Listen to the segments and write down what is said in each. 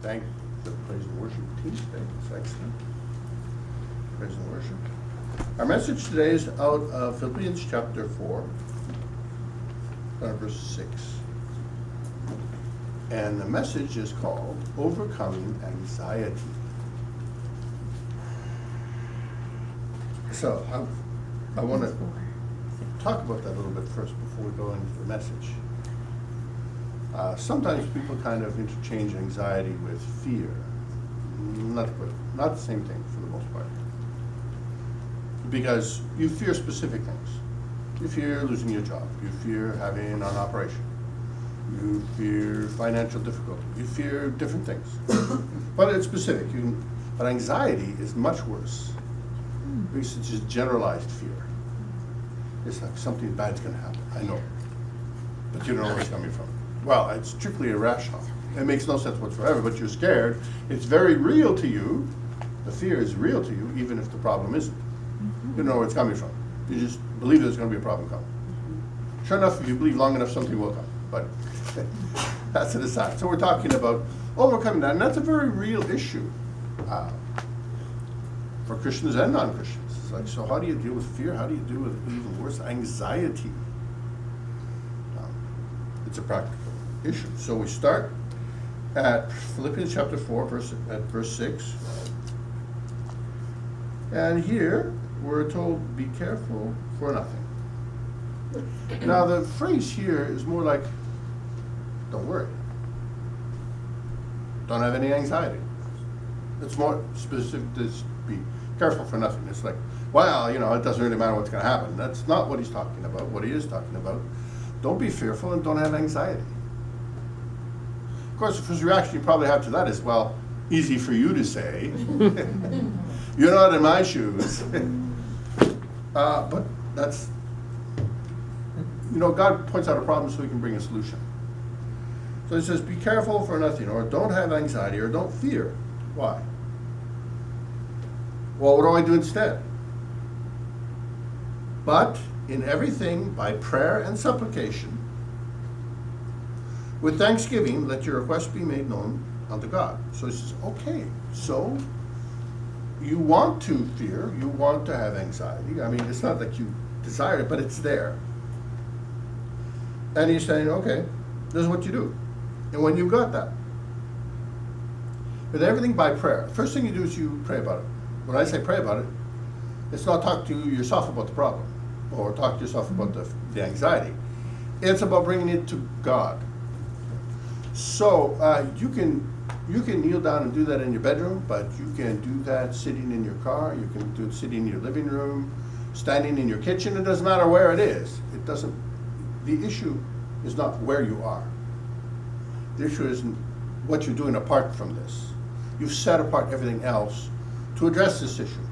thank the praise and worship team today. It's excellent. Praise and worship. Our message today is out of Philippians chapter 4, verse 6. And the message is called Overcoming Anxiety. So I want to talk about that a little bit first before we go into the message. Sometimes people kind of interchange anxiety with fear. Not the same thing for the most part. Because you fear specific things. You fear losing your job. You fear having an operation. You fear financial difficulty. You fear different things. But it's specific. But anxiety is much worse. Because it's just generalized fear. It's like something bad's going to happen. I know. But you don't know where it's coming from. Well, it's strictly irrational. It makes no sense whatsoever, but you're scared. It's very real to you. The fear is real to you, even if the problem isn't. You don't know where it's coming from. You just believe there's going to be a problem coming. Sure enough, if you believe long enough, something will come. But that's an aside. So we're talking about overcoming that, and that's a very real issue for Christians and non-Christians. It's like, so how do you deal with fear? How do you deal with even worse, anxiety? It's a practical issue. So we start at Philippians chapter 4, verse 6. And here we're told, be careful for nothing. Now the phrase here is more like, don't worry. Don't have any anxiety. It's more specific to be careful for nothing. It's like, well, it doesn't really matter what's going to happen. That's not what he's talking about. What he is talking about, don't be fearful and don't have anxiety. Of course, the first reaction you probably have to that is, well, easy for you to say. You're not in my shoes. But that's, God points out a problem so he can bring a solution. So he says, be careful for nothing, or don't have anxiety, or don't fear. Why? Well, what do I do instead? But in everything, by prayer and supplication, with thanksgiving, let your requests be made known unto God. So he says, okay, so you want to fear, you want to have anxiety. I mean, it's not like you desire it, but it's there. And he's saying, okay, this is what you do. And when you've got that, with everything by prayer, first thing you do is you pray about it. When I say pray about it, it's not talk to yourself about the problem or talk to yourself about the anxiety. It's about bringing it to God. So you can kneel down and do that in your bedroom, but you can do that sitting in your car. You can do it sitting in your living room, standing in your kitchen. It doesn't matter where it is. The issue is not where you are. The issue is what you're doing apart from this. You've set apart everything else to address this issue.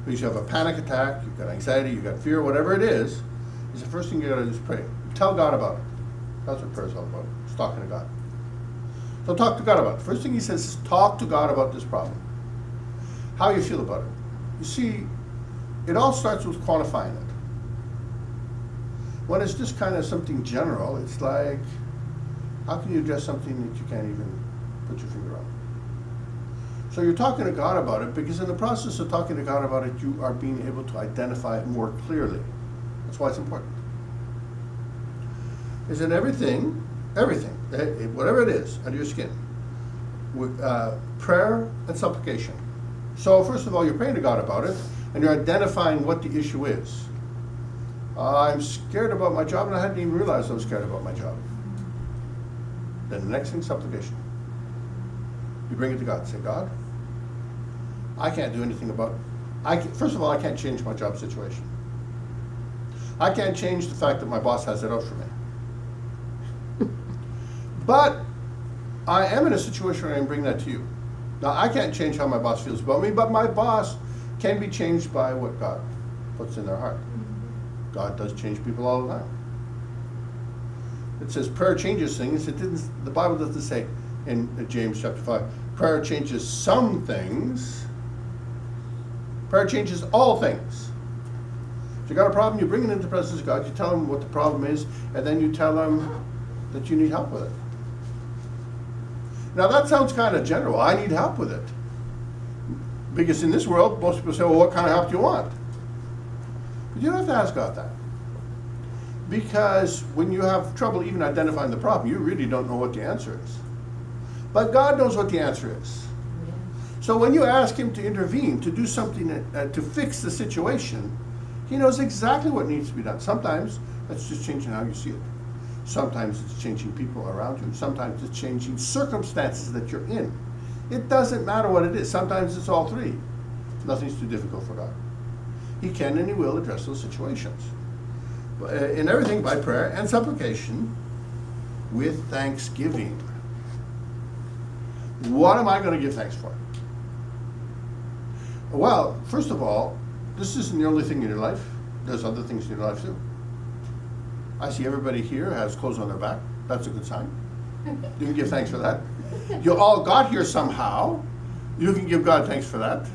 Because you have a panic attack, you've got anxiety, you've got fear, whatever it is the first thing you got to do is pray. Tell God about it. That's what prayer is all about. It's talking to God. So talk to God about it. First thing he says is talk to God about this problem. How you feel about it. You see, it all starts with quantifying it. When it's just kind of something general, it's like, how can you address something that you can't even put your finger on? So you're talking to God about it, because in the process of talking to God about it, you are being able to identify it more clearly. That's why it's important. Is in everything, whatever it is, under your skin, with prayer and supplication. So first of all, you're praying to God about it, and you're identifying what the issue is. I'm scared about my job, and I hadn't even realized I was scared about my job. Then the next thing, supplication. You bring it to God. Say, God, I can't do anything about it. First of all, I can't change my job situation. I can't change the fact that my boss has it out for me. But I am in a situation where I can bring that to you. Now, I can't change how my boss feels about me, but my boss can be changed by what God puts in their heart. God does change people all the time. It says prayer changes things. The Bible doesn't say in James chapter 5, prayer changes some things. Prayer changes all things. If you got a problem, you bring it into the presence of God, you tell him what the problem is, and then you tell him that you need help with it. Now that sounds kind of general. I need help with it. Because in this world, most people say, well, what kind of help do you want? But you don't have to ask God that. Because when you have trouble even identifying the problem, you really don't know what the answer is. But God knows what the answer is. So when you ask him to intervene, to do something to fix the situation, he knows exactly what needs to be done. Sometimes that's just changing how you see it. Sometimes it's changing people around you. Sometimes it's changing circumstances that you're in. It doesn't matter what it is. Sometimes it's all three. Nothing's too difficult for God. He can and he will address those situations. In everything by prayer and supplication with thanksgiving. What am I going to give thanks for? Well, first of all, this isn't the only thing in your life. There's other things in your life too. I see everybody here has clothes on their back. That's a good sign. You can give thanks for that. You all got here somehow. You can give God thanks for that.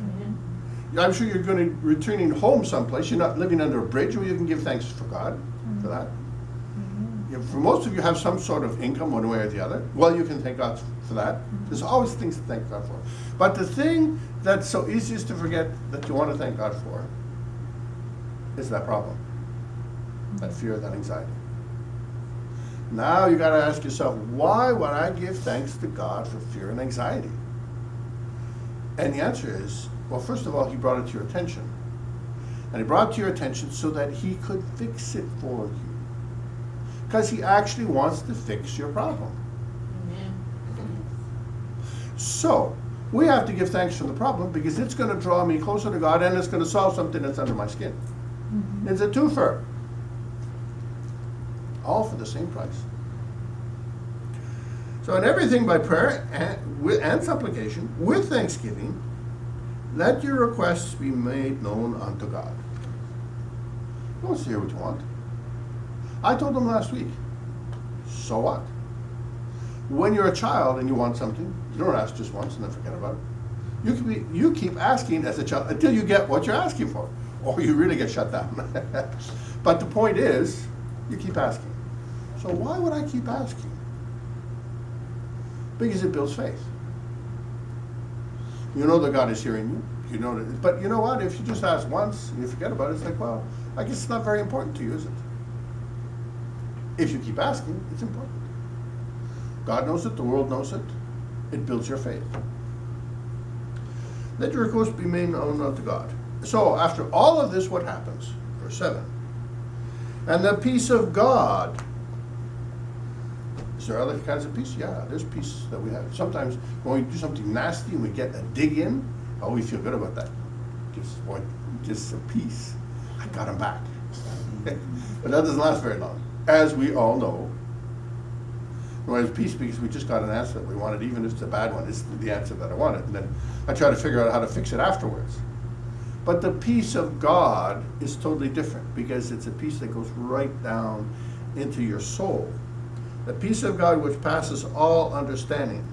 I'm sure you're going to be returning home someplace. You're not living under a bridge, where you can give thanks for God for that. For most of you have some sort of income one way or the other. Well, you can thank God for that. There's always things to thank God for. But the thing that's so easiest to forget that you want to thank God for is that problem. That fear, that anxiety. Now you got to ask yourself, why would I give thanks to God for fear and anxiety? And the answer is, well, first of all, he brought it to your attention. And he brought it to your attention so that he could fix it for you. Because he actually wants to fix your problem. So, we have to give thanks for the problem because it's going to draw me closer to God and it's going to solve something that's under my skin. It's a twofer. All for the same price. So in everything by prayer and supplication, with thanksgiving, let your requests be made known unto God. He wants to hear what you want. I told him last week, so what? When you're a child and you want something, you don't ask just once and then forget about it. You keep asking as a child until you get what you're asking for, or you really get shut down. But the point is, you keep asking. So why would I keep asking? Because it builds faith. You know that God is hearing you. You know that, but you know what? If you just ask once and you forget about it, it's like, well, I guess it's not very important to you, is it? If you keep asking, it's important. God knows it, the world knows it. It builds your faith. Let your request be made known unto God. So after all of this, what happens? Verse 7. And the peace of God. Is there other kinds of peace? Yeah, there's peace that we have. Sometimes when we do something nasty and we get a dig in, oh, we feel good about that. Just a peace. I got him back. But that doesn't last very long. As we all know, when it's peace because we just got an answer that we wanted, even if it's a bad one, it's the answer that I wanted. And then I try to figure out how to fix it afterwards. But the peace of God is totally different because it's a peace that goes right down into your soul. The peace of God which passes all understanding.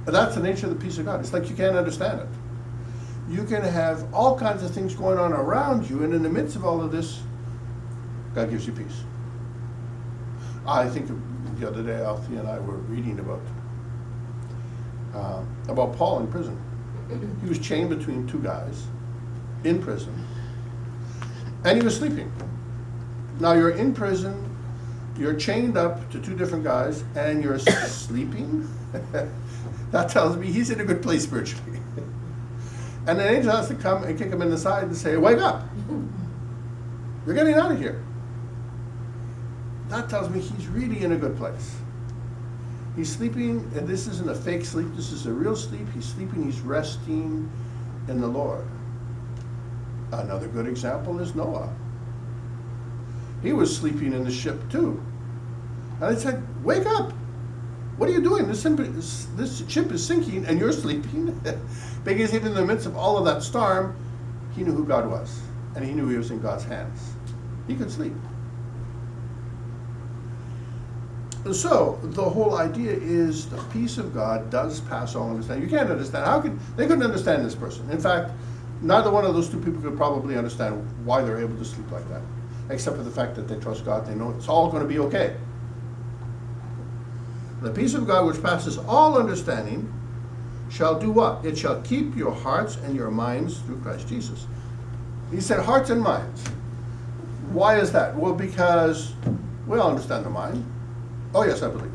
And that's the nature of the peace of God. It's like you can't understand it. You can have all kinds of things going on around you, and in the midst of all of this, God gives you peace. I think the other day, Alfie and I were reading about Paul in prison. He was chained between two guys in prison, and he was sleeping. Now you're in prison, you're chained up to two different guys, and you're sleeping? That tells me he's in a good place spiritually. And an angel has to come and kick him in the side and say, wake up! You're getting out of here. That tells me he's really in a good place. He's sleeping, and this isn't a fake sleep, this is a real sleep. He's sleeping, he's resting in the Lord. Another good example is Noah. He was sleeping in the ship too. And I said, wake up! What are you doing? This ship is sinking and you're sleeping. Because even in the midst of all of that storm, he knew who God was. And he knew he was in God's hands. He could sleep. So, the whole idea is the peace of God does pass all understanding. You can't understand. They couldn't understand this person. In fact, neither one of those two people could probably understand why they're able to sleep like that. Except for the fact that they trust God. They know it's all going to be okay. The peace of God which passes all understanding shall do what? It shall keep your hearts and your minds through Christ Jesus. He said hearts and minds. Why is that? Well, because we all understand the mind. Oh yes, I believe.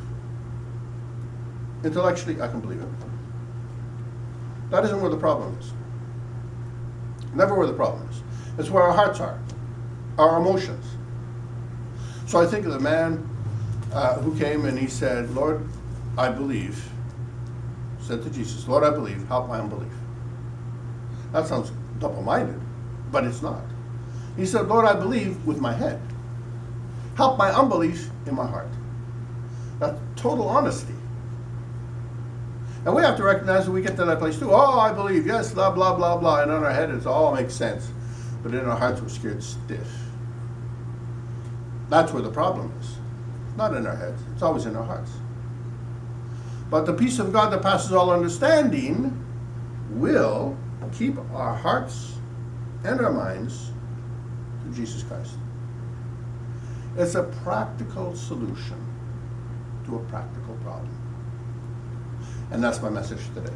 Intellectually, I can believe it. That isn't where the problem is. Never where the problem is. It's where our hearts are, our emotions. So I think of the man who came and he said, Lord, I believe. Said to Jesus, Lord, I believe, help my unbelief. That sounds double-minded, but it's not. He said, Lord, I believe with my head. Help my unbelief in my heart. That's total honesty. And we have to recognize that we get to that place too. Oh, I believe, yes, blah, blah, blah, blah. And in our head, it all makes sense. But in our hearts, we're scared stiff. That's where the problem is. Not in our heads. It's always in our hearts. But the peace of God that passes all understanding will keep our hearts and our minds to Jesus Christ. It's a practical solution to a practical problem. And that's my message today.